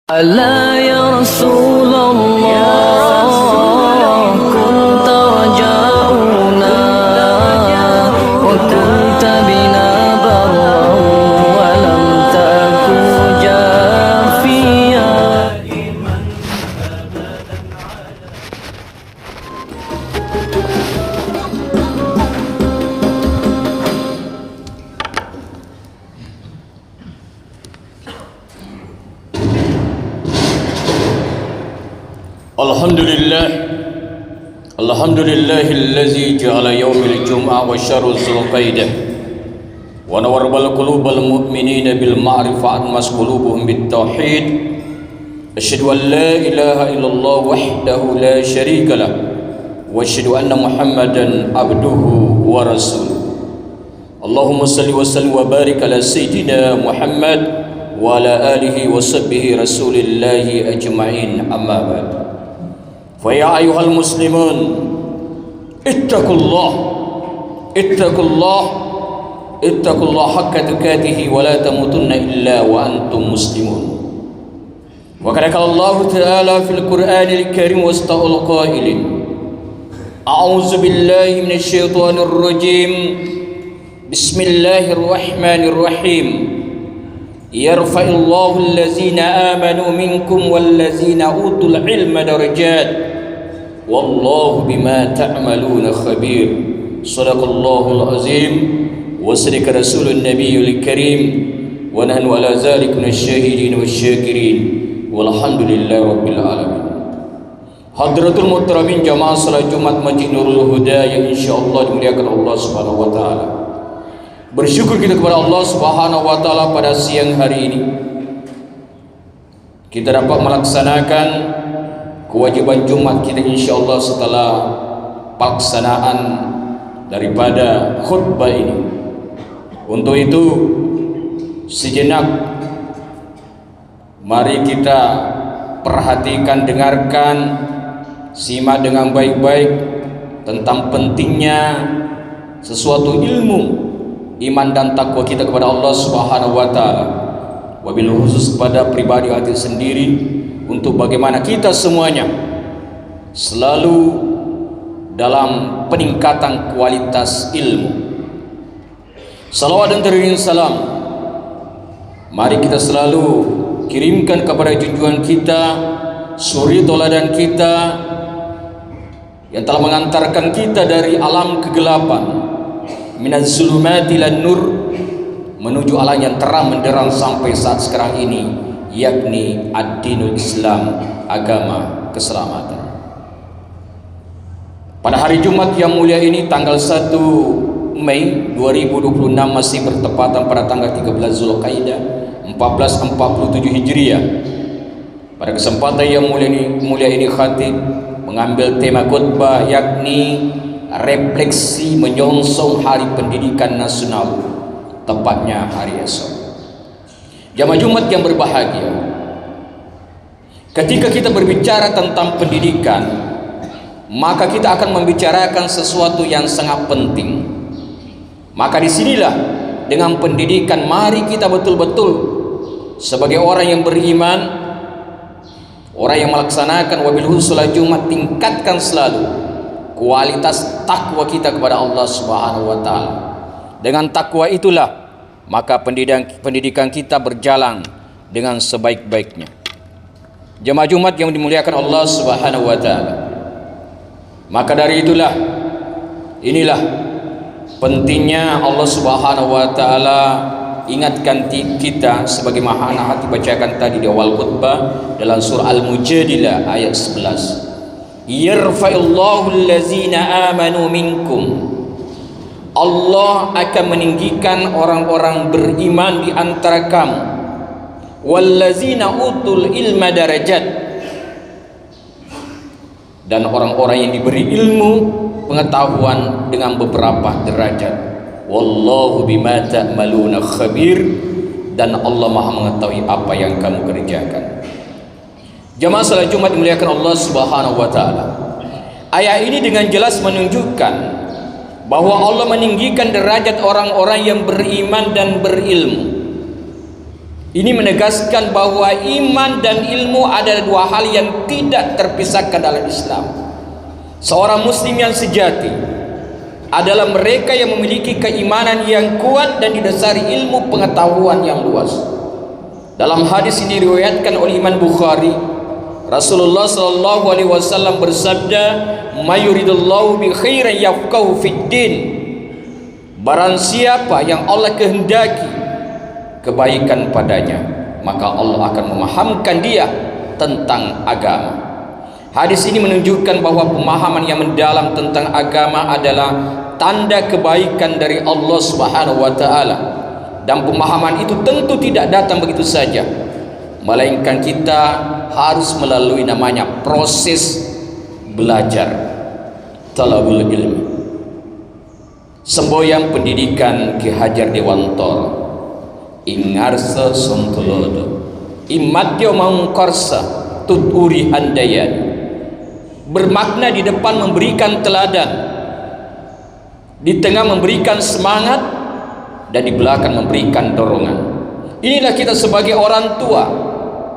ألا يا رسول الله كنت رجاؤنا وكنت بنا برا ولم تكن جافيا. الحمد لله الذي جعل يوم الجمعة وشهر ذو القعدة ونور القلوب المؤمنين بالمعرفة أنمس قلوبهم بالتوحيد. أشهد أن لا إله إلا الله وحده لا شريك له وأشهد أن محمدا عبده ورسوله. اللهم صل وسلم وبارك على سيدنا محمد وعلى آله وصحبه رسول الله أجمعين. أما بعد، فيا أيها المسلمون اتقوا الله حق تقاته ولا تموتن إلا وأنتم مسلمون. وقد قال الله تعالى في القرآن الكريم واستغفر القائلين: أعوذ بالله من الشيطان الرجيم، بسم الله الرحمن الرحيم. يرفع الله الذين آمنوا منكم والذين أوتوا العلم درجات والله بما تعملون خبير. صدق الله العظيم وصدق رسول النبي الكريم ونحن على ذلك من الشاهدين والشاكرين والحمد لله رب العالمين. Hadratul Muhtaramin jamaah salat Jumat Masjid Nurul Huda yang insyaallah dimuliakan Allah Subhanahu wa taala. Bersyukur kita kepada Allah Subhanahu wa taala pada siang hari ini kita dapat melaksanakan kewajiban Jumat kita insyaallah setelah pelaksanaan daripada khutbah ini. Untuk itu sejenak mari kita perhatikan, dengarkan, simak dengan baik-baik tentang pentingnya sesuatu ilmu iman dan takwa kita kepada Allah Subhanahu wa taala. Wabil khusus kepada pribadi hati sendiri untuk bagaimana kita semuanya selalu dalam peningkatan kualitas ilmu. Salawat dan taslim salam mari kita selalu kirimkan kepada junjungan kita, suri toladan kita yang telah mengantarkan kita dari alam kegelapan, minaz zulumati lan nur, menuju alam yang terang menderang sampai saat sekarang ini, yakni ad-dinul Islam, agama keselamatan. Pada hari Jumat yang mulia ini, tanggal 1 Mei 2026, masih bertepatan pada tanggal 13 Zulqaidah 1447 Hijriah. Pada kesempatan yang mulia ini khatib mengambil tema khutbah yakni refleksi menyongsong Hari Pendidikan Nasional, tepatnya hari esok. Jamaah Jumat yang berbahagia, ketika kita berbicara tentang pendidikan, maka kita akan membicarakan sesuatu yang sangat penting. Maka disinilah dengan pendidikan mari kita betul-betul sebagai orang yang beriman, orang yang melaksanakan wabil khusus salat Jumat, tingkatkan selalu kualitas takwa kita kepada Allah Subhanahu wa taala. Dengan takwa itulah maka pendidikan kita berjalan dengan sebaik-baiknya. Jemaah Jumat yang dimuliakan Allah Subhanahu wa taala, maka dari inilah pentingnya Allah Subhanahu wa taala ingatkan kita sebagai mahana hati bacakan tadi di awal khutbah dalam surah Al-Mujadilah ayat 11. Yarfa'illahu allazina amanu minkum. Allah akan meninggikan orang-orang beriman di antara kamu. Wallazina utul ilma darajat, dan orang-orang yang diberi ilmu pengetahuan dengan beberapa derajat. Wallahu bima ta'maluna khabir, dan Allah Maha mengetahui apa yang kamu kerjakan. Jamaah salat Jumat dimuliakan Allah Subhanahu wa taala. Ayat ini dengan jelas menunjukkan bahwa Allah meninggikan derajat orang-orang yang beriman dan berilmu. Ini menegaskan bahwa iman dan ilmu adalah dua hal yang tidak terpisahkan dalam Islam. Seorang muslim yang sejati adalah mereka yang memiliki keimanan yang kuat dan didasari ilmu pengetahuan yang luas. Dalam hadis ini diriwayatkan oleh Imam Bukhari, Rasulullah sallallahu alaihi wasallam bersabda, "Mayuridullahu bi khairin yafqahu fid din." Barang siapa yang Allah kehendaki kebaikan padanya, maka Allah akan memahamkan dia tentang agama. Hadis ini menunjukkan bahwa pemahaman yang mendalam tentang agama adalah tanda kebaikan dari Allah Subhanahu wa taala. Dan pemahaman itu tentu tidak datang begitu saja, melainkan kita harus melalui namanya proses belajar, talabul ilmi. Semboyang pendidikan Ki Hajar Dewantara ingarsa sontolodo imadyo mangkorsa tuturi handayani, bermakna di depan memberikan teladan, di tengah memberikan semangat, dan di belakang memberikan dorongan. Inilah kita sebagai orang tua,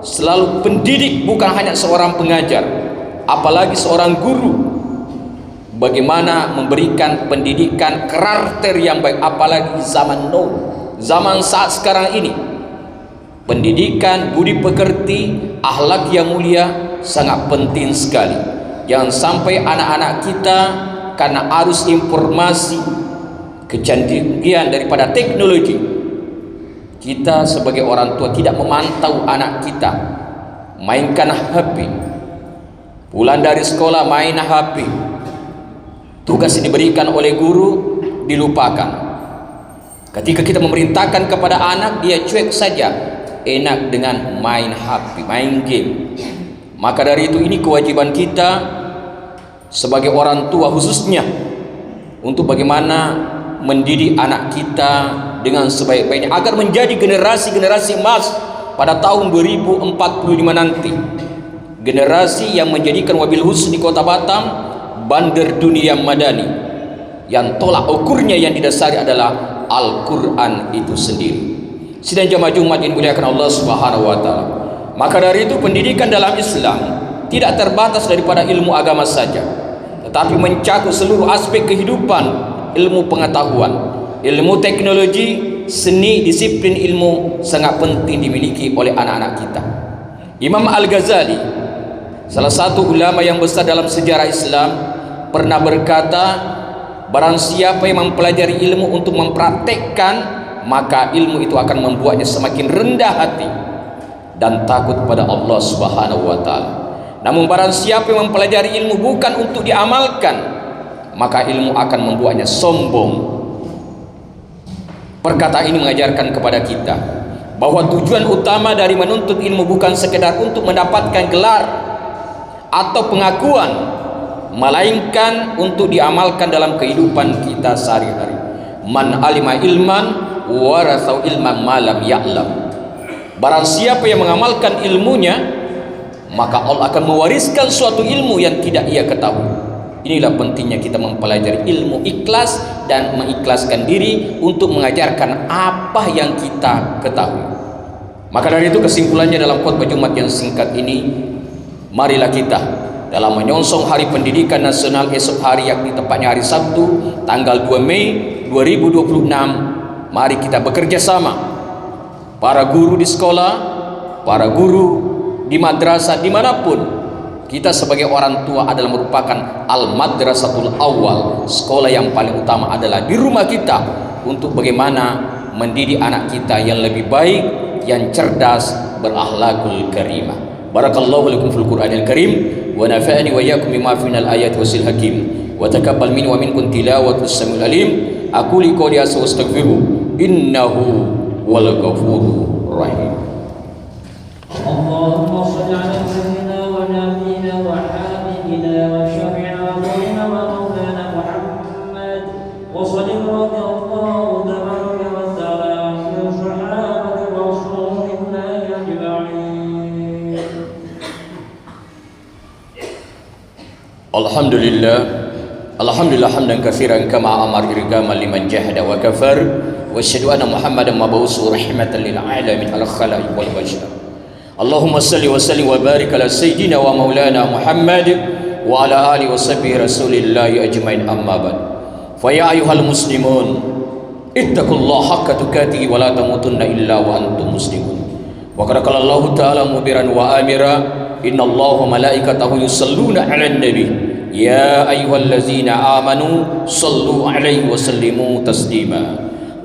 selalu pendidik, bukan hanya seorang pengajar, apalagi seorang guru. Bagaimana memberikan pendidikan karakter yang baik, apalagi zaman now, zaman saat sekarang ini. Pendidikan budi pekerti, akhlak yang mulia sangat penting sekali. Jangan sampai anak-anak kita karena arus informasi, kecanggihan daripada teknologi, kita sebagai orang tua tidak memantau anak kita, mainkan HP, pulang dari sekolah main HP, tugas yang diberikan oleh guru dilupakan. Ketika kita memerintahkan kepada anak, dia cuek saja, enak dengan main HP, main game. Maka dari itu, ini kewajiban kita sebagai orang tua khususnya untuk bagaimana mendidik anak kita dengan sebaik-baiknya agar menjadi generasi-generasi emas pada tahun 2045 nanti, generasi yang menjadikan wabil husni Kota Batam bandar dunia madani, yang tolak ukurnya yang didasari adalah Al-Quran itu sendiri. Sidang jamaah Jumat yang dimuliakan Allah Subhanahu wa taala. Maka dari itu, pendidikan dalam Islam tidak terbatas daripada ilmu agama saja, tetapi mencakup seluruh aspek kehidupan, ilmu pengetahuan, ilmu teknologi, seni, disiplin ilmu sangat penting dimiliki oleh anak-anak kita. Imam Al-Ghazali, salah satu ulama yang besar dalam sejarah Islam, pernah berkata, barang siapa yang mempelajari ilmu untuk mempraktekkan, maka ilmu itu akan membuatnya semakin rendah hati dan takut pada Allah Subhanahu wa taala. Namun barang siapa yang mempelajari ilmu bukan untuk diamalkan, maka ilmu akan membuatnya sombong. Perkataan ini mengajarkan kepada kita bahwa tujuan utama dari menuntut ilmu bukan sekedar untuk mendapatkan gelar atau pengakuan, melainkan untuk diamalkan dalam kehidupan kita sehari-hari. Man alima ilman warasau ilman malam ya'lam. Barang siapa yang mengamalkan ilmunya, maka Allah akan mewariskan suatu ilmu yang tidak ia ketahui. Inilah pentingnya kita mempelajari ilmu ikhlas dan mengikhlaskan diri untuk mengajarkan apa yang kita ketahui. Maka dari itu, kesimpulannya dalam khutbah Jumat yang singkat ini, marilah kita dalam menyongsong Hari Pendidikan Nasional esok hari, yakni tepatnya hari Sabtu tanggal 2 Mei 2026, mari kita bekerja sama, para guru di sekolah, para guru di madrasah, dimanapun. Kita sebagai orang tua adalah merupakan al-madrasatul awal. Sekolah yang paling utama adalah di rumah kita, untuk bagaimana mendidik anak kita yang lebih baik, yang cerdas, berakhlakul karimah. Barakallahu lakum fil Qur'anil Karim, wa nafa'ani wa iyyakum bima fihi minal ayati wasil hakim, wa taqabbal minni wa minkum tilawatus samiul alim. Aku li qouli astaghfiru innahu wal ghafurur rahim. Allahumma shalli ala sayyidina wa nabiyina wa habibina wa syafi'ina wa maulana Muhammad wa sallallahu tabaraka wa ta'ala ala sahabati rasulillahi ajma'in. Alhamdulillah hamdan katsiran kama amar irgaman liman jahada wa kafar. وأشهد أن محمدا مبعوث رحمة للعالمين على الخلائق والبشر. اللهم صل وسلم وبارك على سيدنا ومولانا محمد وعلى آله وصحبه رسول الله أجمعين. أما بعد، فيا أيها المسلمون اتقوا الله حق تقاته ولا تموتن إلا وأنتم مسلمون. وقد قال الله تعالى مبرا وآمرا إن الله وملائكته يصلون على النبي يا أيها الذين آمنوا صلوا عليه وسلموا تسليما.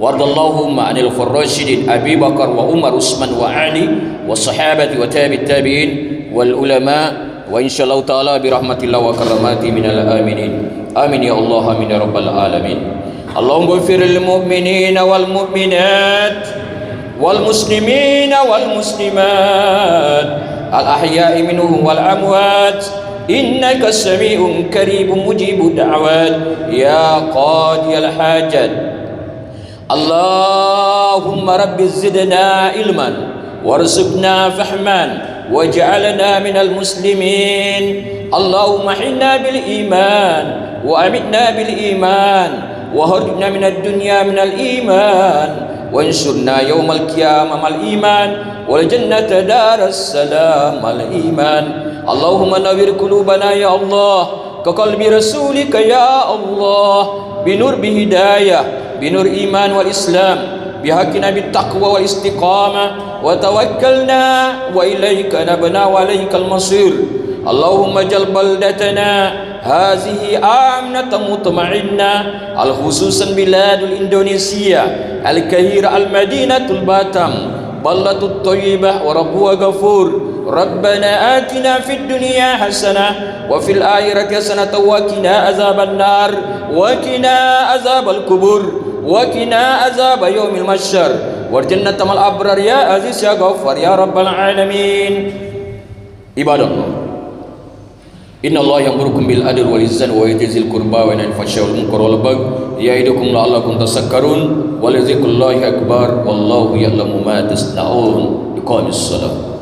وارض اللهم عن الخلفاء الراشدين أبي بكر وعمر وعثمان وعلي والصحابة وتابع التابعين والعلماء وإن شاء الله تعالى برحمة الله وكرامته من الآمنين. آمين يا الله، آمين يا رب العالمين. اللهم اغفر للمؤمنين والمؤمنات والمسلمين والمسلمات الأحياء منهم والأموات إنك سميع قريب مجيب الدعوات يا قاضي الحاجات. اللهم رب زدنا علما وارزقنا فهما واجعلنا من المسلمين. اللهم حنا بالإيمان وأمتنا بالإيمان وهرنا من الدنيا من الإيمان وانشرنا يوم القيامة مع الإيمان والجنة دار السلام مع الإيمان. اللهم نور قلوبنا يا الله كقلب رسولك يا الله بنور بهداية بنور إيمان والإسلام بحقنا بالتقوى والاستقامة وتوكلنا وإليك نبنا وإليك المصير. اللهم اجعل بلدتنا هذه آمنة مطمئنة خصوصا بلاد الإندونيسيا الكهيرة المدينة الباتم بلدة الطيبة وربها غفور. ربنا آتنا في الدنيا حسنة وفي الآخرة حسنة وقنا عذاب النار وقنا عذاب القبور وقنا عذاب يوم المحشر والجنة مع الأبرار يا عزيز يا غفار يا رب العالمين. عباد الله، إن الله يأمركم بالعدل والإحسان وإيتاء ذي القربى وينهى عن الفحشاء والمنكر والبغي يعظكم لعلكم تذكرون ولذكر الله أكبر والله يعلم ما تصنعون. إقام الصلاة.